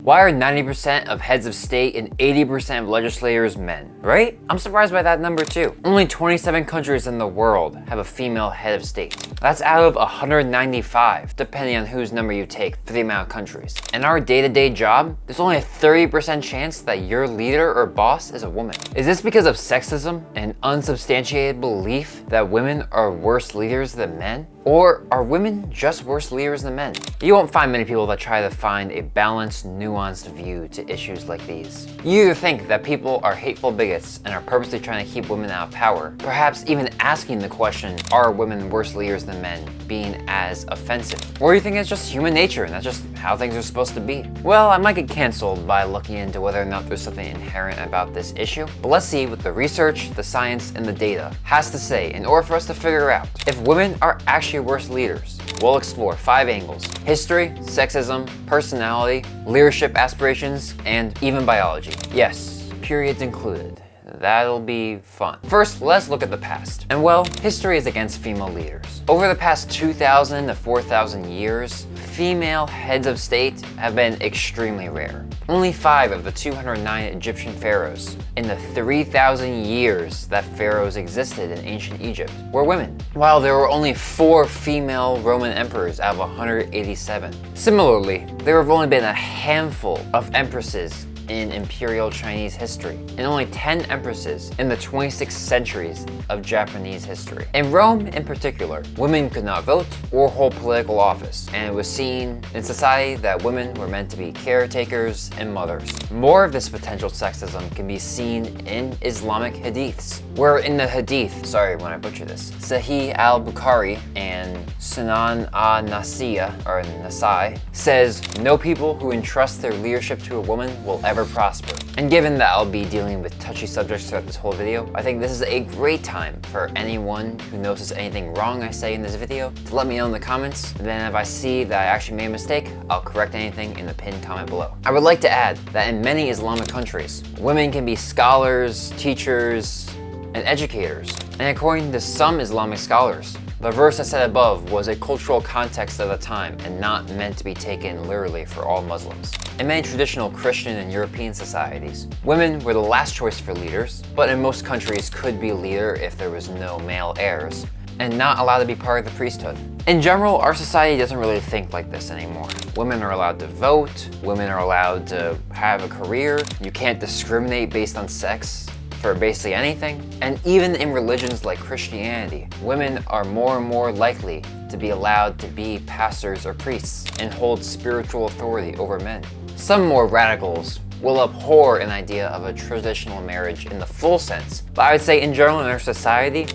Why are 90% of heads of state and 80% of legislators men, right? I'm surprised by that number too. Only 27 countries in the world have a female head of state. That's out of 195, depending on whose number you take for the amount of countries. In our day-to-day job, there's only a 30% chance that your leader or boss is a woman. Is this because of sexism and unsubstantiated belief that women are worse leaders than men? Or are women just worse leaders than men? You won't find many people that try to find a balanced, nuanced view to issues like these. You either think that people are hateful bigots and are purposely trying to keep women out of power, perhaps even asking the question, are women worse leaders than men, being as offensive? Or you think it's just human nature and that's just how things are supposed to be? Well, I might get canceled by looking into whether or not there's something inherent about this issue, but let's see what the research, the science, and the data has to say in order for us to figure out if women are actually worse leaders. We'll explore 5 angles: history, sexism, personality, leadership aspirations, and even biology. Yes, periods included. That'll be fun. First, let's look at the past. And well, history is against female leaders. Over the past 2,000 to 4,000 years, female heads of state have been extremely rare. Only 5 of the 209 Egyptian pharaohs in the 3,000 years that pharaohs existed in ancient Egypt were women, while there were only 4 female Roman emperors out of 187. Similarly, there have only been a handful of empresses in imperial Chinese history, and only 10 empresses in the 26 centuries of Japanese history. In Rome in particular, women could not vote or hold political office, and it was seen in society that women were meant to be caretakers and mothers. More of this potential sexism can be seen in Islamic hadiths, where in the hadith, sorry when I butcher this, Sahih al-Bukhari and Sunan Nasai says, no people who entrust their leadership to a woman will ever prosper. And given that I'll be dealing with touchy subjects throughout this whole video, I think this is a great time for anyone who notices anything wrong I say in this video to let me know in the comments, and then if I see that I actually made a mistake, I'll correct anything in the pinned comment below. I would like to add that in many Islamic countries, women can be scholars, teachers, and educators. And according to some Islamic scholars, the verse I said above was a cultural context of the time and not meant to be taken literally for all Muslims. In many traditional Christian and European societies, women were the last choice for leaders, but in most countries could be a leader if there was no male heirs, and not allowed to be part of the priesthood. In general, our society doesn't really think like this anymore. Women are allowed to vote, women are allowed to have a career, you can't discriminate based on sex for basically anything. And even in religions like Christianity, women are more and more likely to be allowed to be pastors or priests and hold spiritual authority over men. Some more radicals will abhor an idea of a traditional marriage in the full sense, but I would say in general in our society,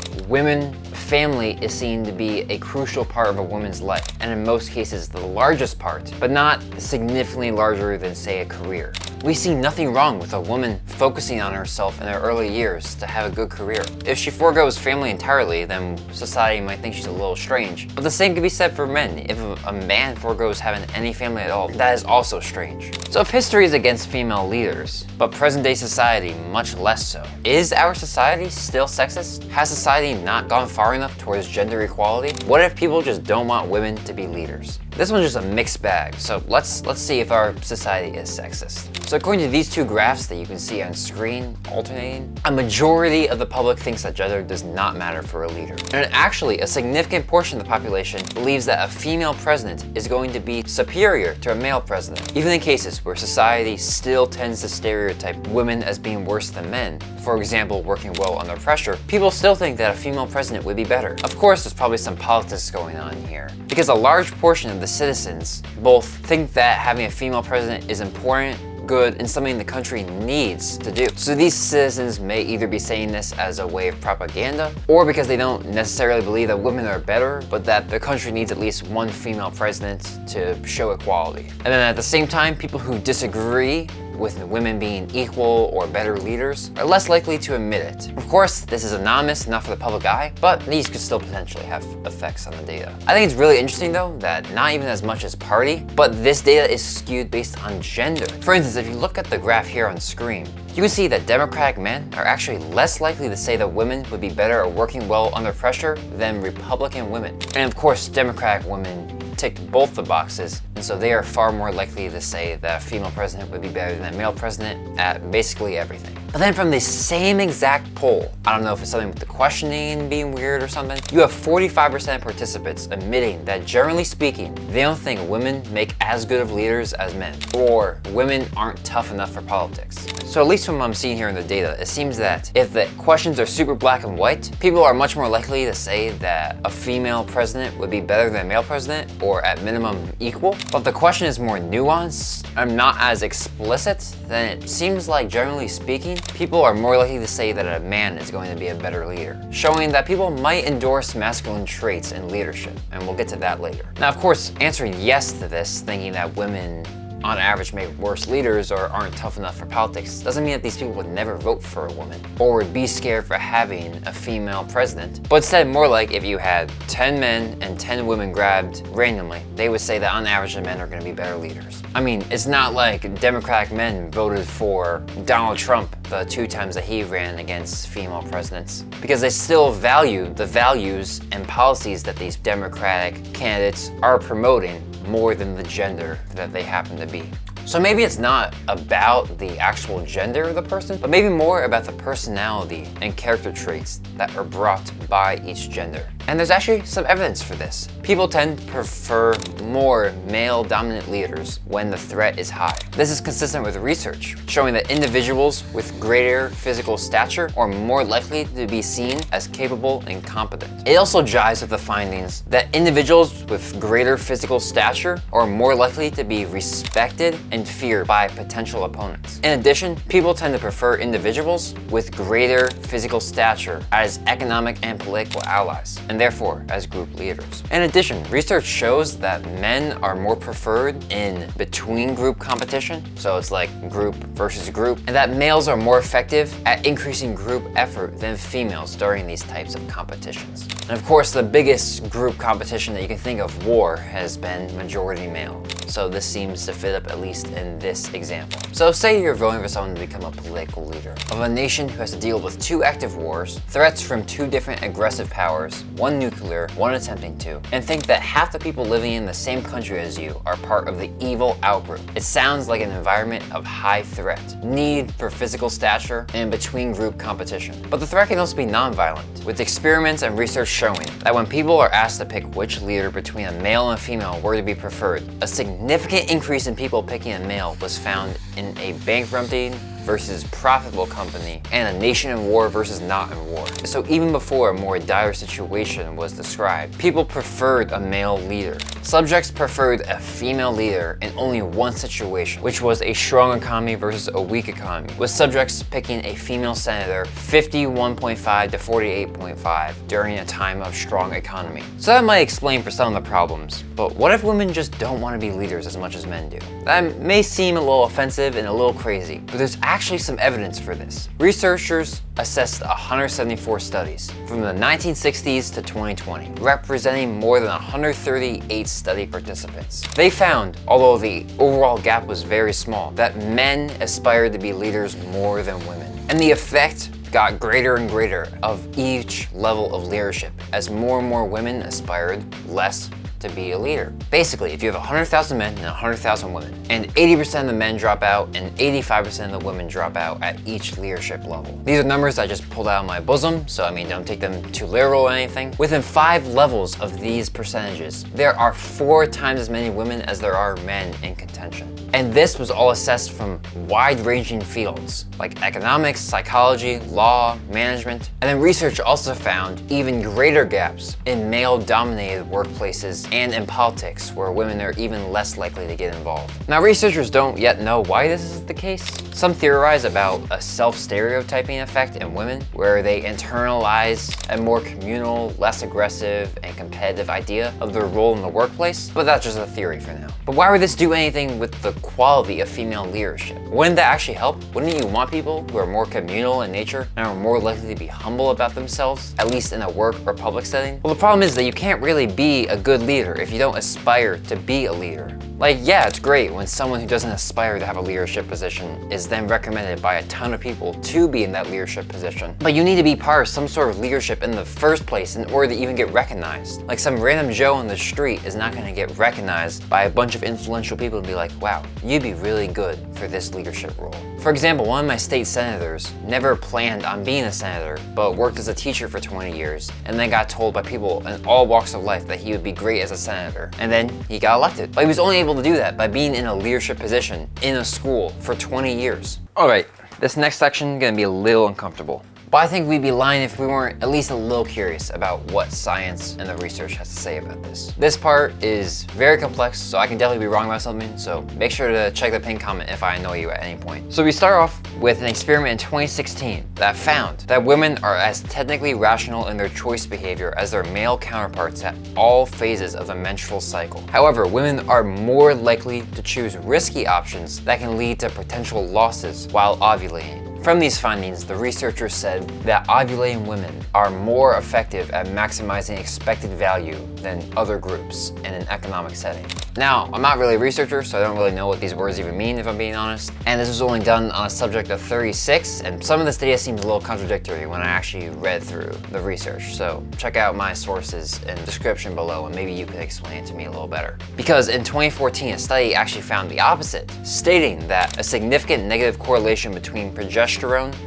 family is seen to be a crucial part of a woman's life, and in most cases the largest part, but not significantly larger than, say, a career. We see nothing wrong with a woman focusing on herself in her early years to have a good career. If she forgoes family entirely, then society might think she's a little strange. But the same can be said for men. If a man forgoes having any family at all, that is also strange. So if history is against female leaders, but present-day society much less so, is our society still sexist? Has society not gone far enough towards gender equality? What if people just don't want women to be leaders? This one's just a mixed bag, so let's see if our society is sexist. So according to these 2 graphs that you can see on screen, alternating, a majority of the public thinks that gender does not matter for a leader. And actually, a significant portion of the population believes that a female president is going to be superior to a male president. Even in cases where society still tends to stereotype women as being worse than men, for example, working well under pressure, people still think that a female president would be better. Of course, there's probably some politics going on here, because a large portion of the citizens both think that having a female president is important, good, and something the country needs to do. So these citizens may either be saying this as a way of propaganda, or because they don't necessarily believe that women are better, but that the country needs at least one female president to show equality. And then at the same time, people who disagree with women being equal or better leaders are less likely to admit it. Of course, this is anonymous, not for the public eye, but these could still potentially have effects on the data. I think it's really interesting though that not even as much as party, but this data is skewed based on gender. For instance, if you look at the graph here on screen, you can see that Democratic men are actually less likely to say that women would be better at working well under pressure than Republican women. And of course, Democratic women ticked both the boxes and so they are far more likely to say that a female president would be better than a male president at basically everything. But then from the same exact poll, I don't know if it's something with the questioning being weird or something, you have 45% of participants admitting that generally speaking, they don't think women make as good of leaders as men, or women aren't tough enough for politics. So at least from what I'm seeing here in the data, it seems that if the questions are super black and white, people are much more likely to say that a female president would be better than a male president, or at minimum equal. But if the question is more nuanced and not as explicit, then it seems like generally speaking, people are more likely to say that a man is going to be a better leader, showing that people might endorse masculine traits in leadership, and we'll get to that later. Now, of course, answering yes to this, thinking that women on average make worse leaders or aren't tough enough for politics, doesn't mean that these people would never vote for a woman or would be scared for having a female president, but instead more like if you had 10 men and 10 women grabbed randomly, they would say that on average the men are going to be better leaders. I mean, it's not like Democratic men voted for Donald Trump the 2 times that he ran against female presidents, because they still value the values and policies that these Democratic candidates are promoting more than the gender that they happen to be. So maybe it's not about the actual gender of the person, but maybe more about the personality and character traits that are brought by each gender. And there's actually some evidence for this. People tend to prefer more male-dominant leaders when the threat is high. This is consistent with research showing that individuals with greater physical stature are more likely to be seen as capable and competent. It also jives with the findings that individuals with greater physical stature are more likely to be respected and feared by potential opponents. In addition, people tend to prefer individuals with greater physical stature as economic and political allies, and therefore as group leaders. In addition, research shows that men are more preferred in between group competition, so it's like group versus group, and that males are more effective at increasing group effort than females during these types of competitions. And of course, the biggest group competition that you can think of, war, has been majority male. So this seems to fit up at least in this example. So say you're voting for someone to become a political leader of a nation who has to deal with 2 active wars, threats from 2 different aggressive powers, 1 nuclear, 1 attempting to, and think that half the people living in the same country as you are part of the evil outgroup. It sounds like an environment of high threat, need for physical stature, and between group competition. But the threat can also be nonviolent, with experiments and research showing that when people are asked to pick which leader between a male and a female were to be preferred, a significant increase in people picking a male was found in a bankrupting versus profitable company, and a nation in war versus not in war. So even before a more dire situation was described, people preferred a male leader. Subjects preferred a female leader in only one situation, which was a strong economy versus a weak economy, with subjects picking a female senator 51.5 to 48.5 during a time of strong economy. So that might explain for some of the problems, but what if women just don't want to be leaders as much as men do? That may seem a little offensive and a little crazy, but there's actually some evidence for this. Researchers assessed 174 studies from the 1960s to 2020, representing more than 138 study participants. They found, although the overall gap was very small, that men aspired to be leaders more than women. And the effect got greater and greater of each level of leadership as more and more women aspired less to be a leader. Basically, if you have 100,000 men and 100,000 women, and 80% of the men drop out and 85% of the women drop out at each leadership level. These are numbers I just pulled out of my bosom, so I mean, don't take them too literal or anything. Within 5 levels of these percentages, there are 4 times as many women as there are men in contention. And this was all assessed from wide-ranging fields like economics, psychology, law, management. And then research also found even greater gaps in male-dominated workplaces and in politics, where women are even less likely to get involved. Now, researchers don't yet know why this is the case. Some theorize about a self-stereotyping effect in women, where they internalize a more communal, less aggressive, and competitive idea of their role in the workplace, but that's just a theory for now. But why would this do anything with the quality of female leadership? Wouldn't that actually help? Wouldn't you want people who are more communal in nature and are more likely to be humble about themselves, at least in a work or public setting? Well, the problem is that you can't really be a good leader if you don't aspire to be a leader. Like, yeah, it's great when someone who doesn't aspire to have a leadership position is then recommended by a ton of people to be in that leadership position. But you need to be part of some sort of leadership in the first place in order to even get recognized. Like, some random Joe on the street is not going to get recognized by a bunch of influential people and be like, wow, you'd be really good for this leadership role. For example, one of my state senators never planned on being a senator, but worked as a teacher for 20 years, and then got told by people in all walks of life that he would be great as a senator. And then he got elected. But he was only able to do that by being in a leadership position in a school for 20 years. All right, this next section is gonna be a little uncomfortable. But I think we'd be lying if we weren't at least a little curious about what science and the research has to say about this. This part is very complex, so I can definitely be wrong about something, so make sure to check the pinned comment if I annoy you at any point. So we start off with an experiment in 2016 that found that women are as technically rational in their choice behavior as their male counterparts at all phases of the menstrual cycle. However, women are more likely to choose risky options that can lead to potential losses while ovulating. From these findings, the researchers said that ovulating women are more effective at maximizing expected value than other groups in an economic setting. Now, I'm not really a researcher, so I don't really know what these words even mean, if I'm being honest. And this was only done on a subject of 36, and some of this data seems a little contradictory when I actually read through the research. So check out my sources in the description below, and maybe you could explain it to me a little better. Because in 2014, a study actually found the opposite, stating that a significant negative correlation between progesterone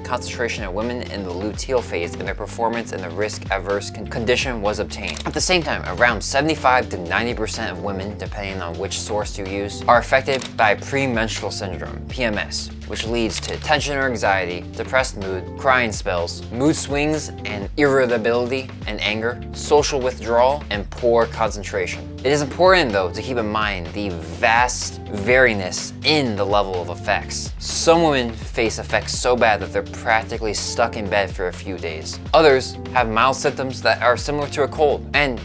concentration in women in the luteal phase and their performance in the risk-averse condition was obtained. At the same time, around 75 to 90% of women, depending on which source you use, are affected by premenstrual syndrome, PMS, which leads to tension or anxiety, depressed mood, crying spells, mood swings and irritability and anger, social withdrawal, and poor concentration. It is important, though, to keep in mind the vast variness in the level of effects. Some women face effects so bad that they're practically stuck in bed for a few days. Others have mild symptoms that are similar to a cold. And,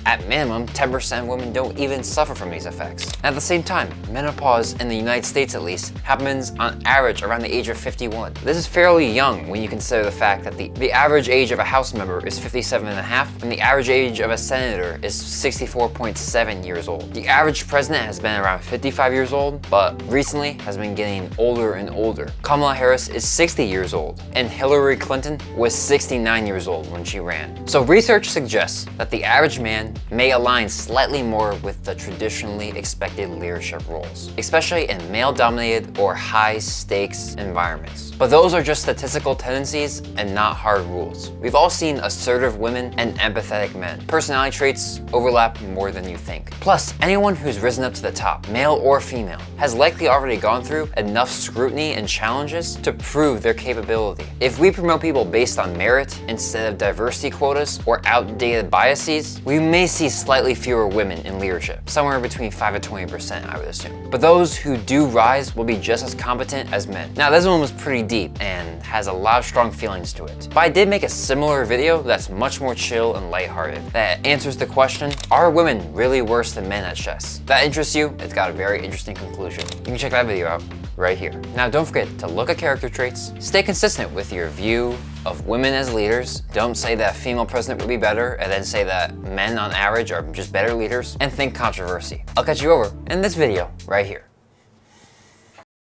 at minimum, 10% of women don't even suffer from these effects. At the same time, menopause in the United States, at least, happens on average around the age of 51. This is fairly young when you consider the fact that the average age of a House member is 57 and a half, and the average age of a senator is 64.7 years old. The average president has been around 55 years old, but recently has been getting older and older. Kamala Harris is 60 years old, and Hillary Clinton was 69 years old when she ran. So research suggests that the average man may align slightly more with the traditionally expected leadership roles, especially in male-dominated or high-stakes environments. But those are just statistical tendencies and not hard rules. We've all seen assertive women and empathetic men. Personality traits overlap more than you think. Plus, anyone who's risen up to the top, male or female, has likely already gone through enough scrutiny and challenges to prove their capability. If we promote people based on merit instead of diversity quotas or outdated biases, we may see slightly fewer women in leadership, somewhere between 5 and 20%, I would assume. But those who do rise will be just as competent as men. Now, this one was pretty deep and has a lot of strong feelings to it. But I did make a similar video that's much more chill and lighthearted that answers the question, are women really worse than men at chess? If that interests you, it's got a very interesting conclusion. You can check that video out right here. Now, don't forget to look at character traits, stay consistent with your view of women as leaders, don't say that a female president would be better and then say that men on average are just better leaders, and think controversy. I'll catch you over in this video right here.